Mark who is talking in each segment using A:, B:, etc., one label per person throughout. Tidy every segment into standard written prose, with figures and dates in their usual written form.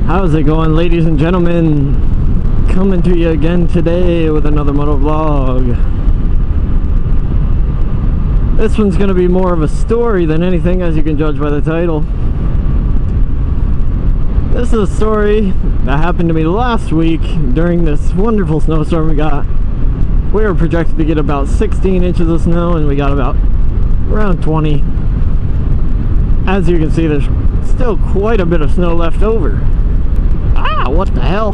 A: How's it going, ladies and gentlemen? Coming to you again today with another MotoVlog. This one's going to be more of a story than anything, as you can judge by the title. This is a story that happened to me last week during this wonderful snowstorm we got. We were projected to get about 16 inches of snow, and we got about around 20. As you can see, there's still quite a bit of snow left over. Ah, what the hell?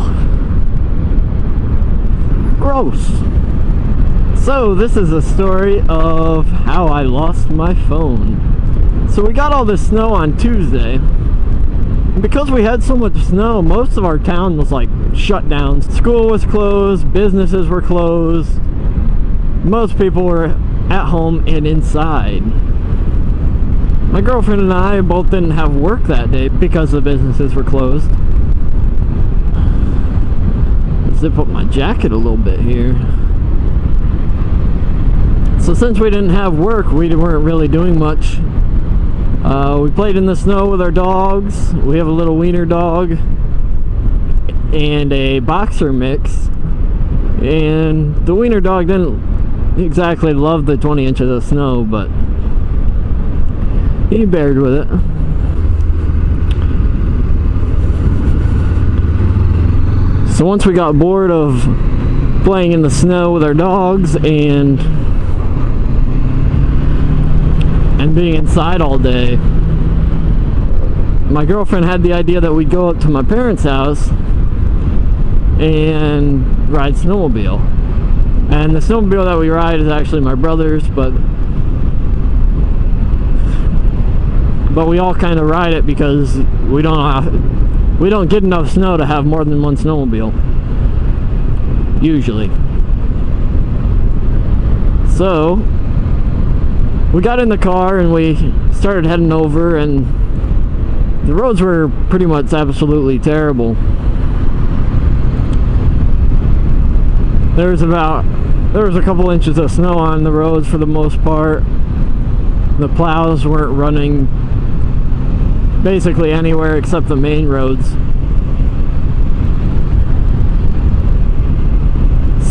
A: Gross. So this is a story of how I lost my phone. So we got all this snow on Tuesday. And because we had so much snow, most of our town was like shut down. School was closed, businesses were closed. Most people were at home and inside. My girlfriend and I both didn't have work that day because the businesses were closed. Zip up my jacket a little bit here. So since we didn't have work, we weren't really doing much. We played in the snow with our dogs. We have a little wiener dog and a boxer mix. And the wiener dog didn't exactly love the 20 inches of snow, but he bared with it. So once we got bored of playing in the snow with our dogs and being inside all day, my girlfriend had the idea that we'd go up to my parents' house and ride snowmobile. And the snowmobile that we ride is actually my brother's, but we all kind of ride it because we don't get enough snow to have more than one snowmobile, usually. So we got in the car and we started heading over, and the roads were pretty much absolutely terrible. There was a couple inches of snow on the roads for the most part. The plows weren't running basically anywhere except the main roads.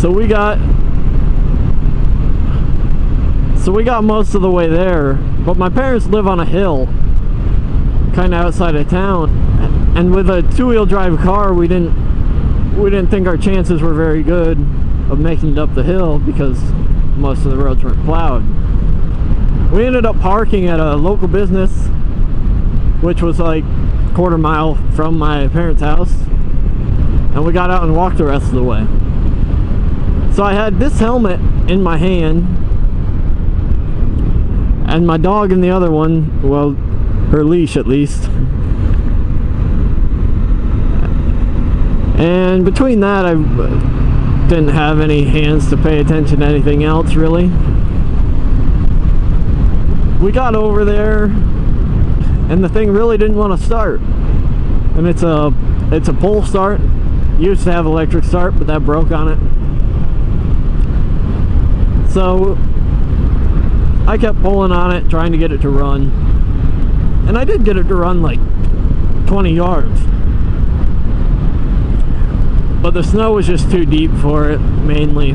A: So we got most of the way there, but my parents live on a hill kind of outside of town, and with a two-wheel drive car we didn't think our chances were very good of making it up the hill because most of the roads weren't plowed. We ended up parking at a local business, which was like a quarter mile from my parents' house, and we got out and walked the rest of the way. So I had this helmet in my hand and my dog in the other one, well, her leash at least. And between that, I didn't have any hands to pay attention to anything else really. We got over there and the thing really didn't want to start. And it's a pull start. Used to have electric start, but that broke on it. So I kept pulling on it, trying to get it to run. And I did get it to run like 20 yards. But the snow was just too deep for it, mainly.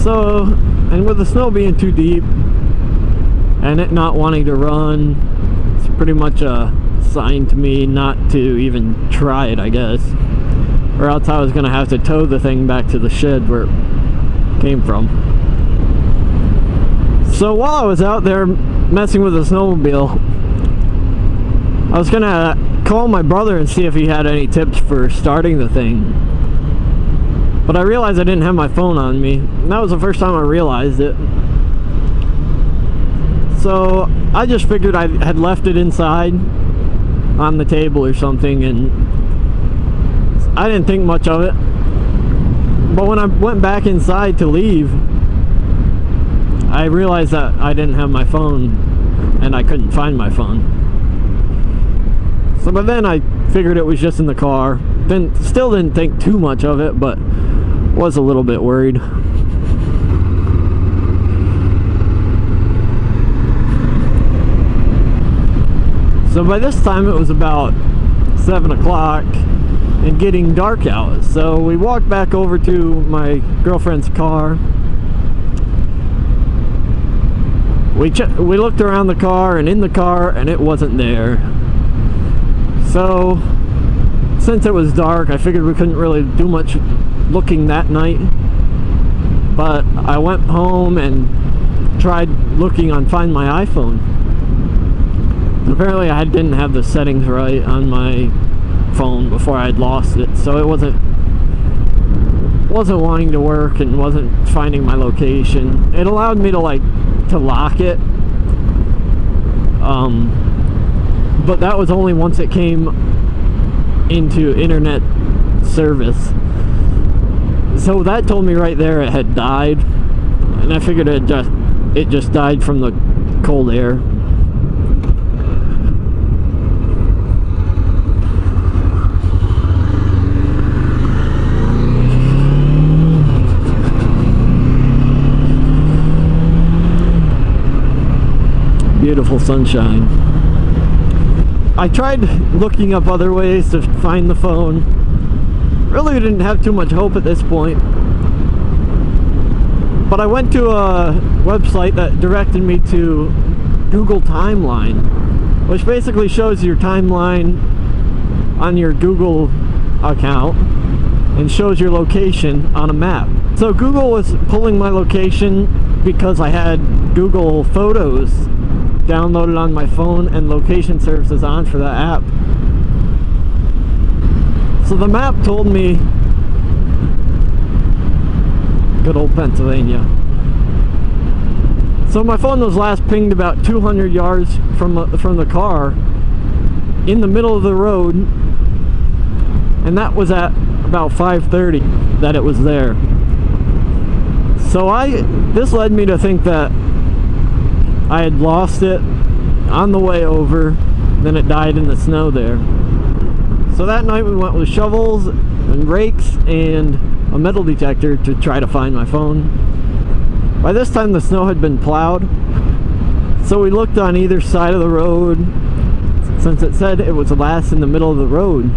A: So, and with the snow being too deep and it not wanting to run, it's pretty much a sign to me not to even try it, I guess. Or else I was going to have to tow the thing back to the shed where it came from. So while I was out there messing with the snowmobile, I was going to call my brother and see if he had any tips for starting the thing. But I realized I didn't have my phone on me. And that was the first time I realized it. So I just figured I had left it inside on the table or something, and I didn't think much of it. But when I went back inside to leave, I realized that I didn't have my phone and I couldn't find my phone. So by then I figured it was just in the car. Still didn't think too much of it, but was a little bit worried. So by this time it was about 7 o'clock and getting dark out. So we walked back over to my girlfriend's car. We looked around the car and in the car, and it wasn't there. So since it was dark, I figured we couldn't really do much looking that night. But I went home and tried looking on Find My iPhone. Apparently I didn't have the settings right on my phone before I had lost it, so it wasn't wanting to work and wasn't finding my location. It allowed me to lock it, but that was only once it came into internet service. So that told me right there it had died, and I figured it just died from the cold air. Beautiful sunshine. I tried looking up other ways to find the phone. Really didn't have too much hope at this point. But I went to a website that directed me to Google Timeline, which basically shows your timeline on your Google account and shows your location on a map. So Google was pulling my location because I had Google Photos downloaded on my phone and location services on for that app. So the map told me good old Pennsylvania. So my phone was last pinged about 200 yards from the car in the middle of the road, and that was at about 5:30 that it was there. So this led me to think that I had lost it on the way over, then it died in the snow there. So that night we went with shovels and rakes and a metal detector to try to find my phone. By this time the snow had been plowed, so we looked on either side of the road. Since it said it was last in the middle of the road,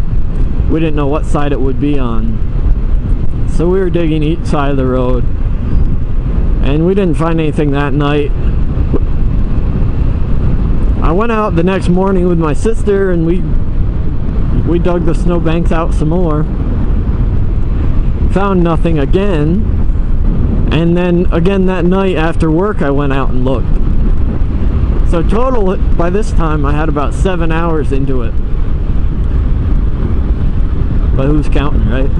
A: we didn't know what side it would be on. So we were digging each side of the road, and we didn't find anything that night. I went out the next morning with my sister and we dug the snowbanks out some more. Found nothing again. And then again that night after work I went out and looked. So total, by this time I had about 7 hours into it. But who's counting, right?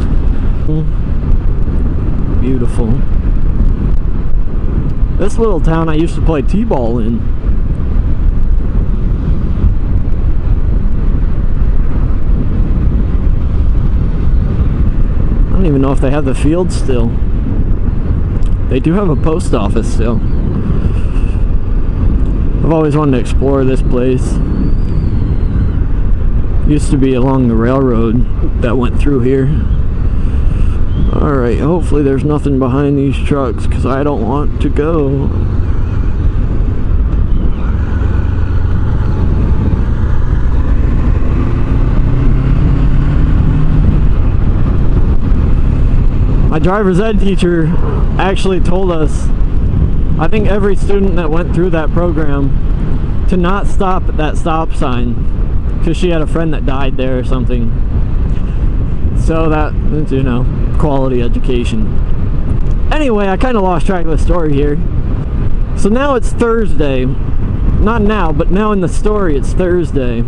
A: Beautiful. This little town I used to play t-ball in. I don't even know if they have the field still. They do have a post office still. I've always wanted to explore this place. Used to be along the railroad that went through here. Alright, hopefully there's nothing behind these trucks because I don't want to go. My driver's ed teacher actually told us, I think every student that went through that program, to not stop at that stop sign because she had a friend that died there or something. So that, you know, quality education. Anyway, I kind of lost track of the story here. So now it's Thursday. Not now, but now in the story it's Thursday.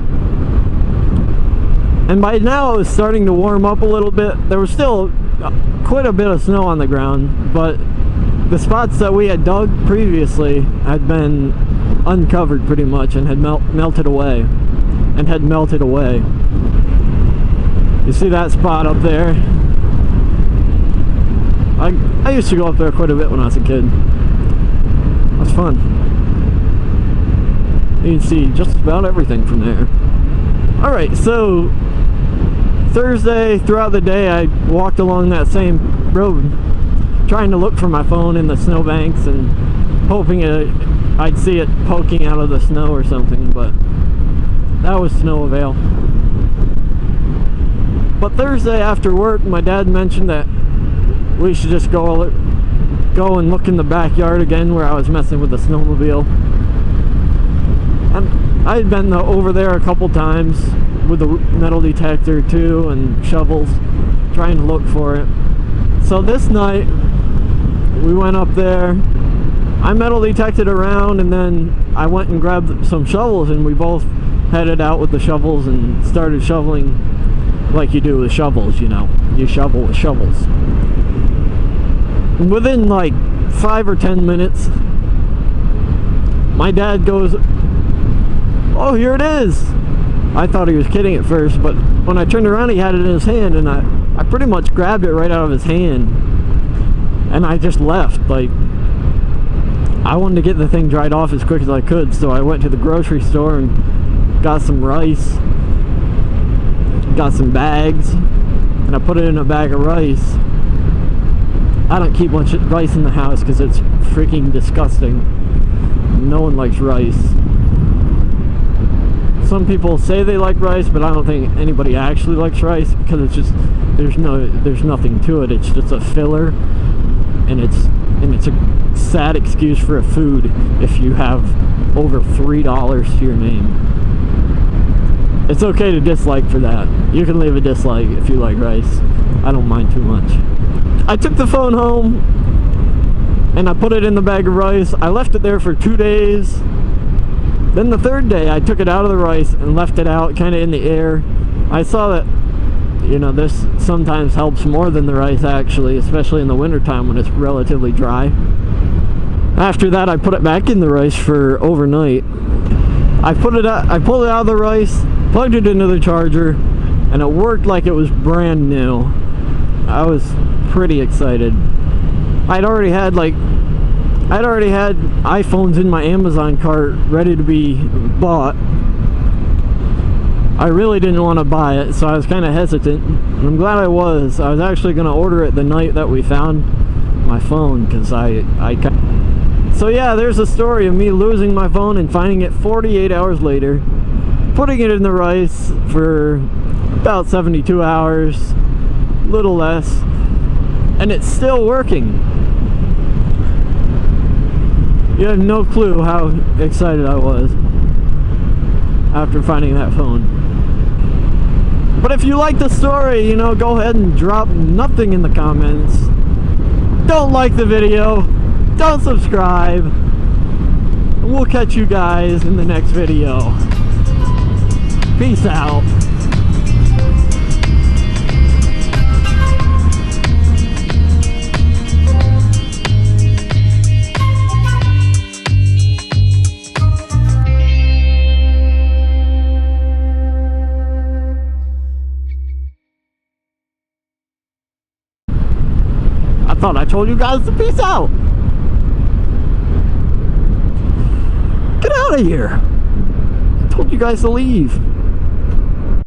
A: And by now it was starting to warm up a little bit. There was still quite a bit of snow on the ground, but the spots that we had dug previously had been uncovered pretty much and had melted away. You see that spot up there? I used to go up there quite a bit when I was a kid. It was fun. You can see just about everything from there. Alright, so Thursday, throughout the day, I walked along that same road trying to look for my phone in the snowbanks and hoping I'd see it poking out of the snow or something, but That was Snowvale. But Thursday after work, my dad mentioned that we should just go and look in the backyard again where I was messing with the snowmobile. And I had been over there a couple times with the metal detector too and shovels, trying to look for it. So this night we went up there. I metal detected around, and then I went and grabbed some shovels, and we both headed out with the shovels and started shoveling like you do with shovels, you know. You shovel with shovels. And within like 5 or 10 minutes, my dad goes, "Oh, here it is." I thought he was kidding at first, but when I turned around, he had it in his hand, and I pretty much grabbed it right out of his hand, and I just left. Like, I wanted to get the thing dried off as quick as I could, so I went to the grocery store and got some rice, got some bags, and I put it in a bag of rice. I don't keep much rice in the house because it's freaking disgusting. No one likes rice. Some people say they like rice, but I don't think anybody actually likes rice because it's just there's nothing to it. It's just a filler, and it's a sad excuse for a food if you have over $3 to your name. It's okay to dislike for that. You can leave a dislike if you like rice. I don't mind too much. I took the phone home and I put it in the bag of rice. I left it there for 2 days. Then the third day I took it out of the rice and left it out kind of in the air. I saw that, you know, this sometimes helps more than the rice actually, especially in the wintertime when it's relatively dry. After that, I put it back in the rice for overnight. I pulled it out of the rice, plugged it into the charger, and it worked like it was brand new. I was pretty excited. I'd already had iPhones in my Amazon cart ready to be bought. I really didn't want to buy it, so I was kind of hesitant. And I'm glad I was. I was actually going to order it the night that we found my phone, because So yeah, there's a story of me losing my phone and finding it 48 hours later, putting it in the rice for about 72 hours, a little less, and it's still working. You have no clue how excited I was after finding that phone. But if you like the story, you know, go ahead and drop nothing in the comments. Don't like the video. Don't subscribe. We'll catch you guys in the next video. Peace out. I thought I told you guys to peace out. Get out of here. I told you guys to leave.